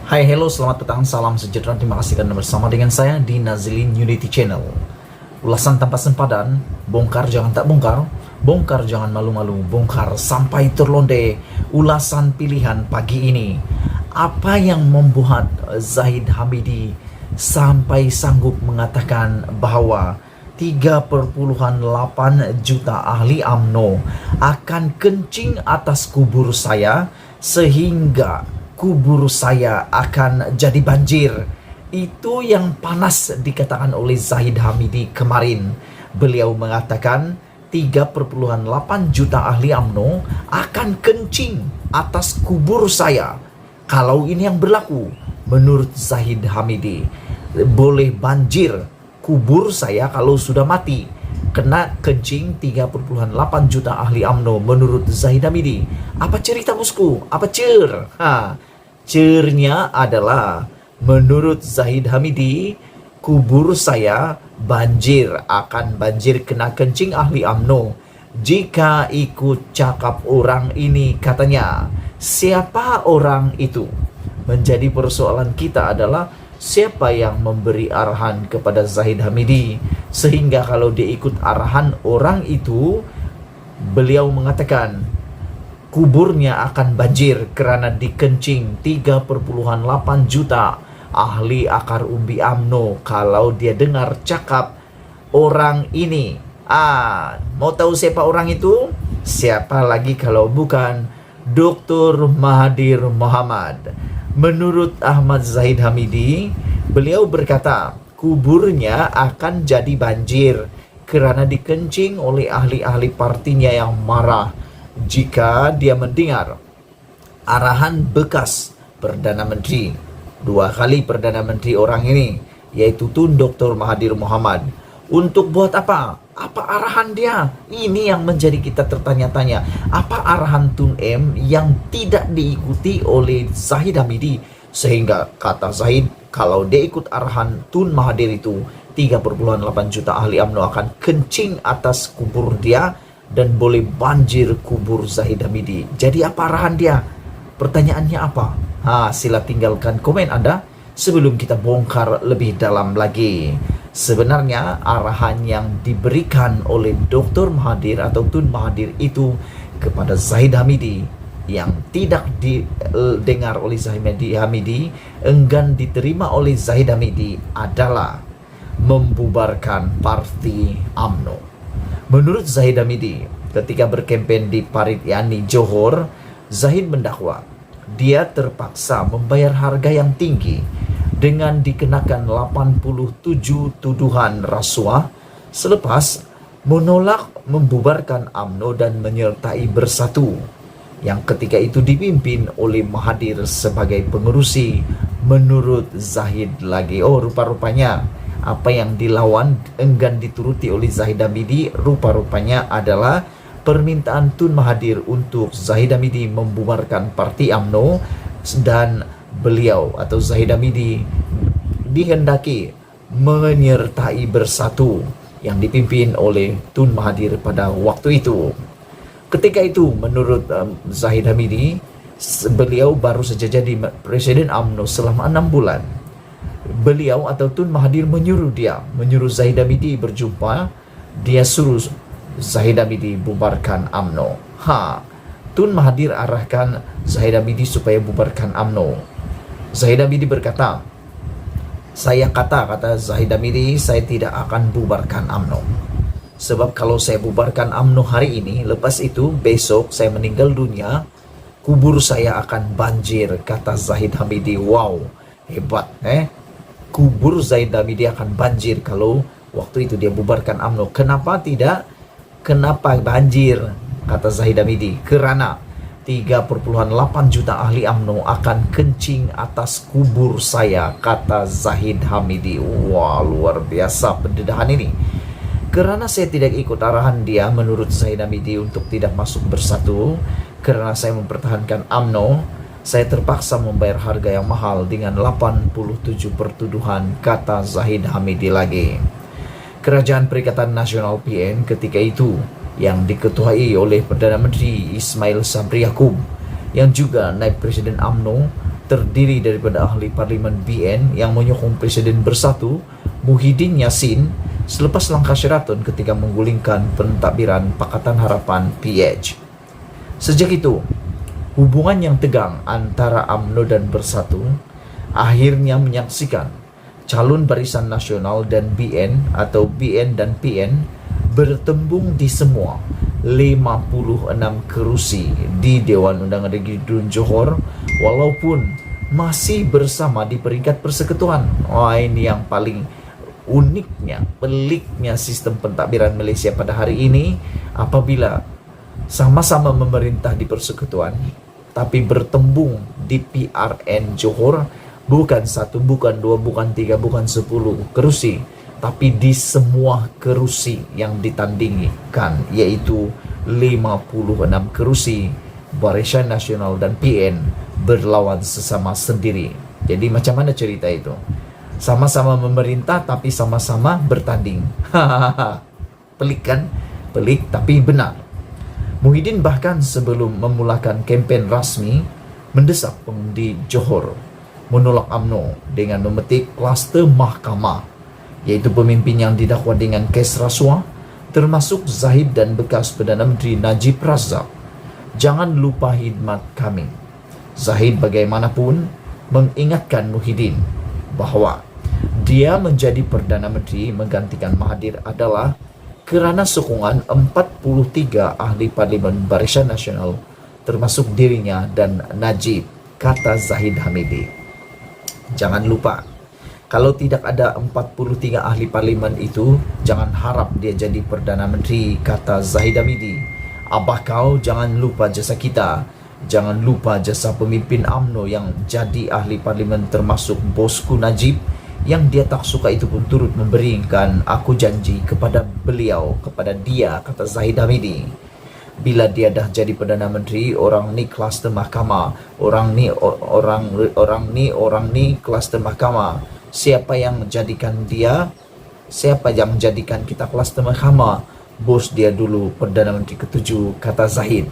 Hai, hello, selamat petang, salam sejahtera. Terima kasih karena bersama dengan saya di Nazilin Unity Channel. Ulasan tanpa sempadan, bongkar jangan tak bongkar, bongkar jangan malu-malu, bongkar sampai terlonde. Ulasan pilihan pagi ini, apa yang membuat Zahid Hamidi sampai sanggup mengatakan bahwa 3,8 juta ahli UMNO akan kencing atas kubur saya sehingga kubur saya akan jadi banjir. Itu yang panas dikatakan oleh Zahid Hamidi kemarin. Beliau mengatakan 3,8 juta ahli UMNO akan kencing atas kubur saya. Kalau ini yang berlaku, menurut Zahid Hamidi, boleh banjir kubur saya kalau sudah mati. Kena kencing 3,8 juta ahli UMNO menurut Zahid Hamidi. Apa cerita bosku? Apa cer? Cernya adalah menurut Zahid Hamidi, kubur saya banjir, akan banjir kena kencing ahli UMNO. Jika ikut cakap orang ini, katanya, siapa orang itu? Menjadi persoalan kita adalah siapa yang memberi arahan kepada Zahid Hamidi, sehingga kalau dia ikut arahan orang itu, beliau mengatakan kuburnya akan banjir karena dikencing 3,8 juta ahli akar umbi UMNO. Kalau dia dengar cakap orang ini, mau tahu siapa orang itu? Siapa lagi kalau bukan Dr. Mahathir Mohamad. Menurut Ahmad Zahid Hamidi, beliau berkata kuburnya akan jadi banjir karena dikencing oleh ahli-ahli partinya yang marah jika dia mendengar arahan bekas Perdana Menteri, 2 kali Perdana Menteri orang ini, yaitu Tun Dr. Mahathir Mohamad. Untuk buat apa? Apa arahan dia? Ini yang menjadi kita tertanya-tanya. Apa arahan Tun M yang tidak diikuti oleh Zahid Hamidi? Sehingga kata Zahid, kalau dia ikut arahan Tun Mahathir itu, 3,8 juta ahli UMNO akan kencing atas kubur dia dan boleh banjir kubur Zahid Hamidi. Jadi apa arahan dia? Pertanyaannya apa? Sila tinggalkan komen Anda sebelum kita bongkar lebih dalam lagi. Sebenarnya arahan yang diberikan oleh Dr. Mahathir atau Tun Mahathir itu kepada Zahid Hamidi yang tidak didengar oleh Zahid Hamidi, enggan diterima oleh Zahid Hamidi adalah membubarkan parti UMNO. Menurut Zahid Hamidi, ketika berkempen di Parityani Johor, Zahid mendakwa dia terpaksa membayar harga yang tinggi dengan dikenakan 87 tuduhan rasuah selepas menolak membubarkan UMNO dan menyertai Bersatu yang ketika itu dipimpin oleh Mahathir sebagai pengerusi. Menurut Zahid lagi, rupa-rupanya apa yang dilawan enggan dituruti oleh Zahid Hamidi, rupa-rupanya adalah permintaan Tun Mahathir untuk Zahid Hamidi membubarkan parti UMNO, dan beliau atau Zahid Hamidi dihendaki menyertai Bersatu yang dipimpin oleh Tun Mahathir pada waktu itu. Ketika itu menurut Zahid Hamidi, beliau baru saja jadi Presiden UMNO selama 6 bulan. Beliau atau Tun Mahathir menyuruh Zahid Hamidi berjumpa. Dia suruh Zahid Hamidi bubarkan UMNO. Tun Mahathir arahkan Zahid Hamidi supaya bubarkan UMNO. Zahid Hamidi berkata, kata Zahid Hamidi, saya tidak akan bubarkan UMNO. Sebab kalau saya bubarkan UMNO hari ini, lepas itu besok saya meninggal dunia, kubur saya akan banjir, kata Zahid Hamidi. Wow, hebat. Kubur Zahid Hamidi akan banjir kalau waktu itu dia bubarkan UMNO. Kenapa tidak? Kenapa banjir? Kata Zahid Hamidi, karena 3,8 juta ahli UMNO akan kencing atas kubur saya, kata Zahid Hamidi. Wah, luar biasa pendedahan ini. Karena saya tidak ikut arahan dia, menurut Zahid Hamidi, untuk tidak masuk Bersatu, karena saya mempertahankan UMNO, saya terpaksa membayar harga yang mahal dengan 87 pertuduhan, kata Zahid Hamidi lagi. Kerajaan Perikatan Nasional PN ketika itu yang diketuai oleh Perdana Menteri Ismail Sabri Yaakob yang juga naib Presiden UMNO terdiri daripada ahli parlimen BN yang menyokong Presiden Bersatu Muhyiddin Yassin selepas langkah Sheraton ketika menggulingkan pentadbiran Pakatan Harapan PH. Sejak itu, hubungan yang tegang antara UMNO dan Bersatu akhirnya menyaksikan calon Barisan Nasional dan BN atau BN dan PN bertembung di semua 56 kerusi di Dewan Undangan Negeri Dun Johor walaupun masih bersama di peringkat persekutuan. Ini yang paling uniknya, peliknya sistem pentadbiran Malaysia pada hari ini, apabila sama-sama memerintah di persekutuan tapi bertembung di PRN Johor, bukan 1, bukan 2, bukan 3, bukan 10 kerusi, tapi di semua kerusi yang ditandingkan, yaitu 56 kerusi. Barisan Nasional dan PN berlawan sesama sendiri. Jadi macam mana cerita itu? Sama-sama memerintah tapi sama-sama bertanding. Pelik kan? Pelik tapi benar. Muhyiddin bahkan sebelum memulakan kempen rasmi mendesak pengundi Johor menolak UMNO dengan memetik kluster mahkamah, yaitu pemimpin yang didakwa dengan kes rasuah termasuk Zahid dan bekas Perdana Menteri Najib Razak. Jangan lupa khidmat kami. Zahid bagaimanapun mengingatkan Muhyiddin bahawa dia menjadi Perdana Menteri menggantikan Mahathir adalah kerana sokongan 43 ahli parlimen Barisan Nasional termasuk dirinya dan Najib, kata Zahid Hamidi. Jangan lupa, kalau tidak ada 43 ahli parlimen itu, jangan harap dia jadi Perdana Menteri, kata Zahid Hamidi. Abah kau, jangan lupa jasa kita. Jangan lupa jasa pemimpin UMNO yang jadi ahli parlimen termasuk bosku Najib, yang dia tak suka itu pun turut memberikan aku janji kepada beliau, kepada dia, kata Zahid Hamidi. Bila dia dah jadi Perdana Menteri, orang ni kluster mahkamah, orang ni kluster mahkamah. Siapa yang menjadikan dia? Siapa yang menjadikan kita kluster mahkamah? Bos dia dulu Perdana Menteri ke-7, kata Zahid.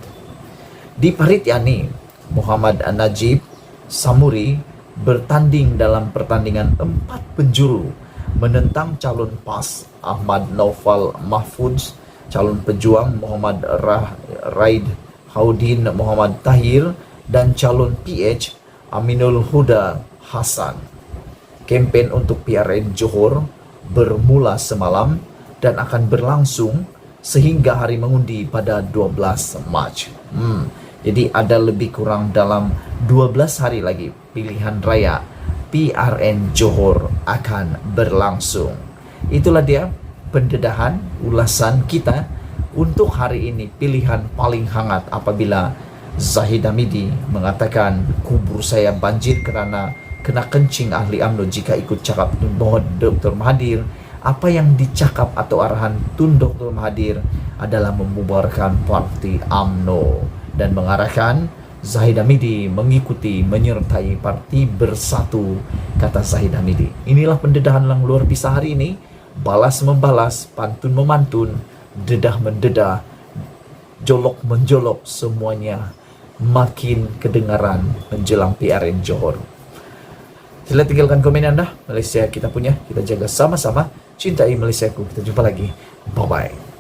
Di parit yani, Muhammad Najib Samuri bertanding dalam pertandingan 4 penjuru menentang calon PAS Ahmad Naufal Mahfudz, calon pejuang Muhammad Raid Haudin Muhammad Tahir, dan calon PH Aminul Huda Hasan. Kempen untuk PRN Johor bermula semalam dan akan berlangsung sehingga hari mengundi pada 12 Mac. Jadi ada lebih kurang dalam 12 hari lagi pilihan raya PRN Johor akan berlangsung. Itulah dia pendedahan ulasan kita untuk hari ini, pilihan paling hangat apabila Zahid Hamidi mengatakan kubur saya banjir kerana kena kencing ahli UMNO jika ikut cakap Tun Dr. Mahathir. Apa yang dicakap atau arahan Tun Dr. Mahathir adalah membubarkan parti UMNO dan mengarahkan Zahid Hamidi mengikuti menyertai parti Bersatu, kata Zahid Hamidi. Inilah pendedahan yang luar biasa hari ini. Balas membalas, pantun memantun, dedah mendedah, jolok menjolok, semuanya makin kedengaran menjelang PRN Johor. Sila tinggalkan komen anda. Malaysia kita punya, kita jaga sama-sama. Cintai Malaysiaku. Kita jumpa lagi. Bye-bye.